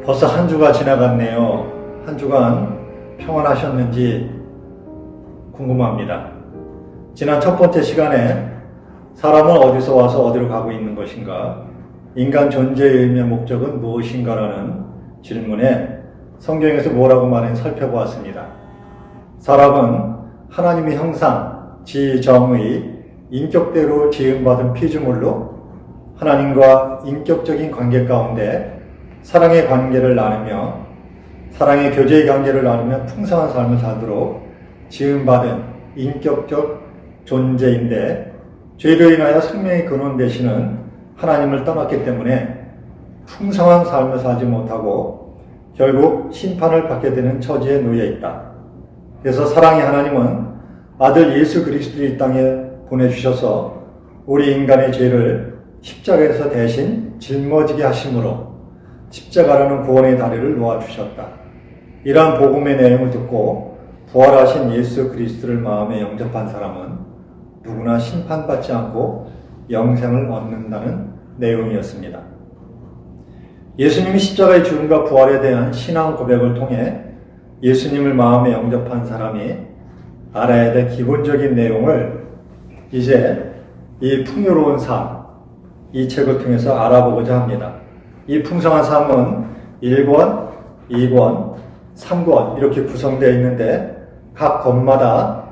벌써 한 주가 지나갔네요. 한 주간 평안하셨는지 궁금합니다. 지난 첫 번째 시간에 사람은 어디서 와서 어디로 가고 있는 것인가? 인간 존재의 의미와 목적은 무엇인가라는 질문에 성경에서 뭐라고 말하는지 살펴보았습니다. 사람은 하나님의 형상, 지정의 인격대로 지음받은 피조물로 하나님과 인격적인 관계 가운데 사랑의 관계를 나누며 사랑의 교제의 관계를 나누며 풍성한 삶을 살도록 지음받은 인격적 존재인데 죄로 인하여 생명의 근원 되시는 하나님을 떠났기 때문에 풍성한 삶을 살지 못하고 결국 심판을 받게 되는 처지에 놓여 있다. 그래서 사랑의 하나님은 아들 예수 그리스도를 이 땅에 보내주셔서 우리 인간의 죄를 십자가에서 대신 짊어지게 하심으로 십자가라는 구원의 다리를 놓아주셨다. 이러한 복음의 내용을 듣고 부활하신 예수 그리스도를 마음에 영접한 사람은 누구나 심판받지 않고 영생을 얻는다는 내용이었습니다. 예수님이 십자가의 죽음과 부활에 대한 신앙 고백을 통해 예수님을 마음에 영접한 사람이 알아야 될 기본적인 내용을 이제 이 풍요로운 삶, 이 책을 통해서 알아보고자 합니다. 이 풍성한 삶은 1권, 2권, 3권 이렇게 구성되어 있는데 각 권마다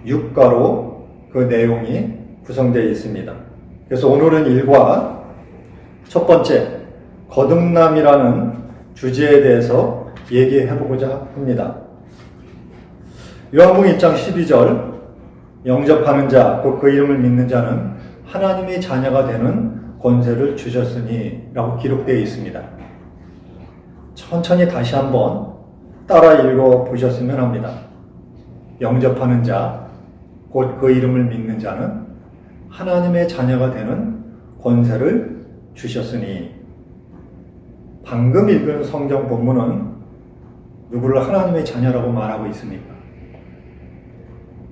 6과로 그 내용이 구성되어 있습니다. 그래서 오늘은 1과 첫 번째 거듭남이라는 주제에 대해서 얘기해보고자 합니다. 요한복음 1장 12절 영접하는 자, 곧 그 이름을 믿는 자는 하나님의 자녀가 되는 권세를 주셨으니 라고 기록되어 있습니다. 천천히 다시 한번 따라 읽어보셨으면 합니다. 영접하는 자, 곧 그 이름을 믿는 자는 하나님의 자녀가 되는 권세를 주셨으니. 방금 읽은 성경 본문은 누구를 하나님의 자녀라고 말하고 있습니까?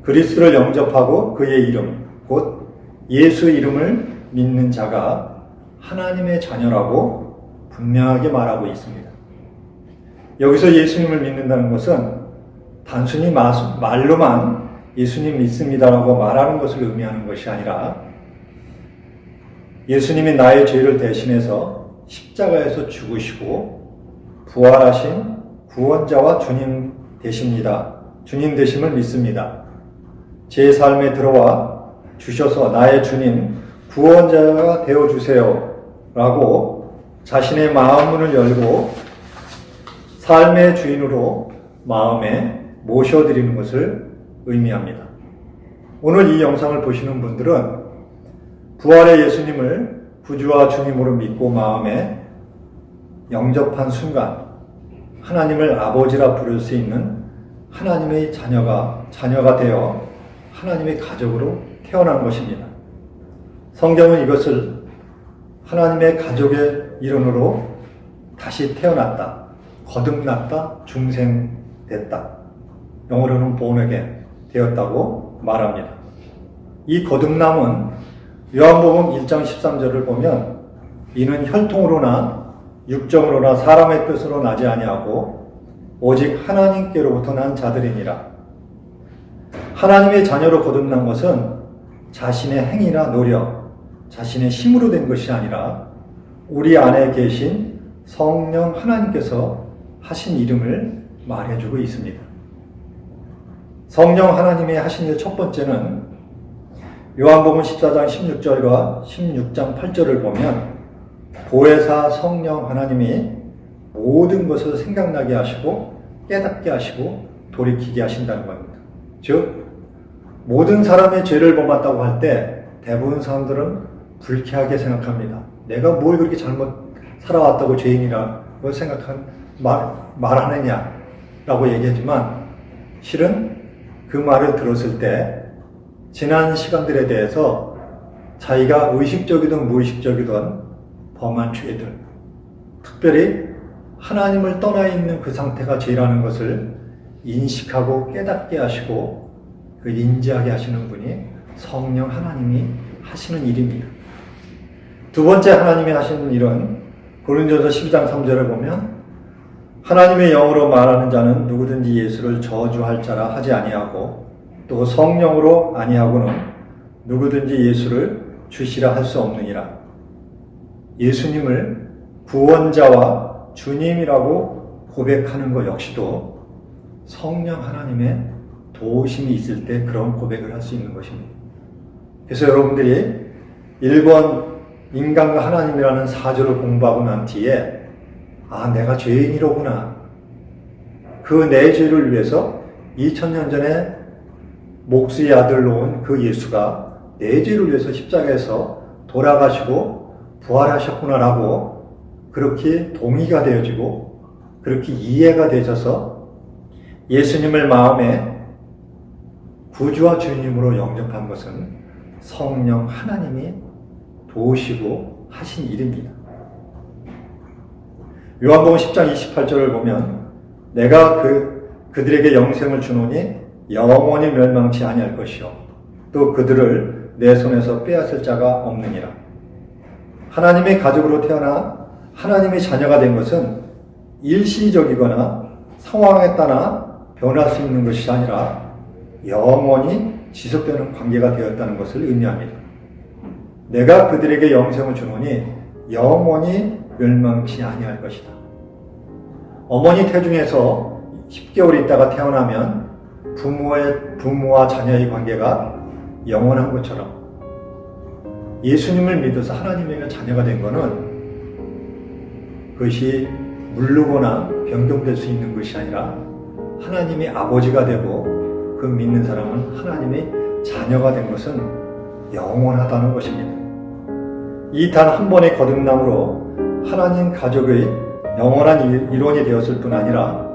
그리스도를 영접하고 그의 이름, 곧 예수 이름을 믿는 자가 하나님의 자녀라고 분명하게 말하고 있습니다. 여기서 예수님을 믿는다는 것은 단순히 말로만 예수님 믿습니다라고 말하는 것을 의미하는 것이 아니라 예수님이 나의 죄를 대신해서 십자가에서 죽으시고 부활하신 구원자와 주님 되십니다. 주님 되심을 믿습니다. 제 삶에 들어와 주셔서 나의 주님, 구원자가 되어주세요 라고 자신의 마음문을 열고 삶의 주인으로 마음에 모셔드리는 것을 의미합니다. 오늘 이 영상을 보시는 분들은 부활의 예수님을 구주와 주님으로 믿고 마음에 영접한 순간 하나님을 아버지라 부를 수 있는 하나님의 자녀가 되어 하나님의 가족으로 태어난 것입니다. 성경은 이것을 하나님의 가족의 이름으로 다시 태어났다, 거듭났다, 중생됐다, 영어로는 born again 되었다고 말합니다. 이 거듭남은 요한복음 1장 13절을 보면 이는 혈통으로나 육정으로나 사람의 뜻으로 나지 아니하고 오직 하나님께로부터 난 자들이니라. 하나님의 자녀로 거듭난 것은 자신의 행위나 노력, 자신의 힘으로 된 것이 아니라 우리 안에 계신 성령 하나님께서 하신 이름을 말해주고 있습니다. 성령 하나님이 하신 일 첫 번째는 요한복음 14장 16절과 16장 8절을 보면 보혜사 성령 하나님이 모든 것을 생각나게 하시고 깨닫게 하시고 돌이키게 하신다는 겁니다. 즉 모든 사람의 죄를 범했다고 할 때 대부분 사람들은 불쾌하게 생각합니다. 내가 뭘 그렇게 잘못 살아왔다고 죄인이라고 말하느냐라고 얘기하지만 실은 그 말을 들었을 때 지난 시간들에 대해서 자기가 의식적이든 무의식적이든 범한 죄들, 특별히 하나님을 떠나 있는 그 상태가 죄라는 것을 인식하고 깨닫게 하시고 그 인지하게 하시는 분이 성령 하나님이 하시는 일입니다. 두 번째 하나님이 하시는 일은 고린도전서 12장 3절을 보면 하나님의 영으로 말하는 자는 누구든지 예수를 저주할 자라 하지 아니하고 또 성령으로 아니하고는 누구든지 예수를 주시라 할 수 없느니라. 예수님을 구원자와 주님이라고 고백하는 것 역시도 성령 하나님의 도우심이 있을 때 그런 고백을 할 수 있는 것입니다. 그래서 여러분들이 1번 인간과 하나님이라는 4조를 공부하고 난 뒤에 내가 죄인이로구나. 그 내 죄를 위해서 2000년 전에 목수의 아들로 온 그 예수가 내 죄를 위해서 십자가에서 돌아가시고 부활하셨구나라고 그렇게 동의가 되어지고 그렇게 이해가 되셔서 예수님을 마음에 구주와 주님으로 영접한 것은 성령 하나님이 도우시고 하신 일입니다. 요한복음 10장 28절을 보면 내가 그들에게 영생을 주노니 영원히 멸망치 아니할 것이요 또 그들을 내 손에서 빼앗을 자가 없느니라. 하나님의 가족으로 태어나 하나님의 자녀가 된 것은 일시적이거나 상황에 따라 변할 수 있는 것이 아니라 영원히 지속되는 관계가 되었다는 것을 의미합니다. 내가 그들에게 영생을 주노니 영원히 멸망치 아니할 것이다. 어머니 태중에서 10개월 있다가 태어나면 부모와 자녀의 관계가 영원한 것처럼 예수님을 믿어서 하나님의 자녀가 된 것은 그것이 물르거나 변경될 수 있는 것이 아니라 하나님의 아버지가 되고 그 믿는 사람은 하나님의 자녀가 된 것은 영원하다는 것입니다. 이 단 한 번의 거듭남으로 하나님 가족의 영원한 일원이 되었을 뿐 아니라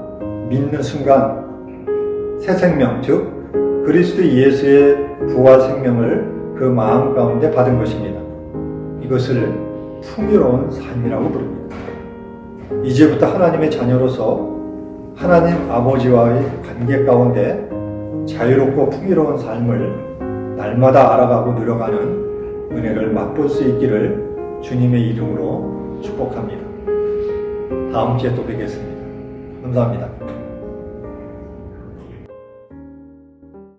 믿는 순간 새 생명, 즉 그리스도 예수의 부활 생명을 그 마음 가운데 받은 것입니다. 이것을 풍요로운 삶이라고 부릅니다. 이제부터 하나님의 자녀로서 하나님 아버지와의 관계 가운데 자유롭고 풍요로운 삶을 날마다 알아가고 누려가는 은혜를 맛볼 수 있기를 주님의 이름으로 축복합니다. 다음 주에 또 뵙겠습니다. 감사합니다.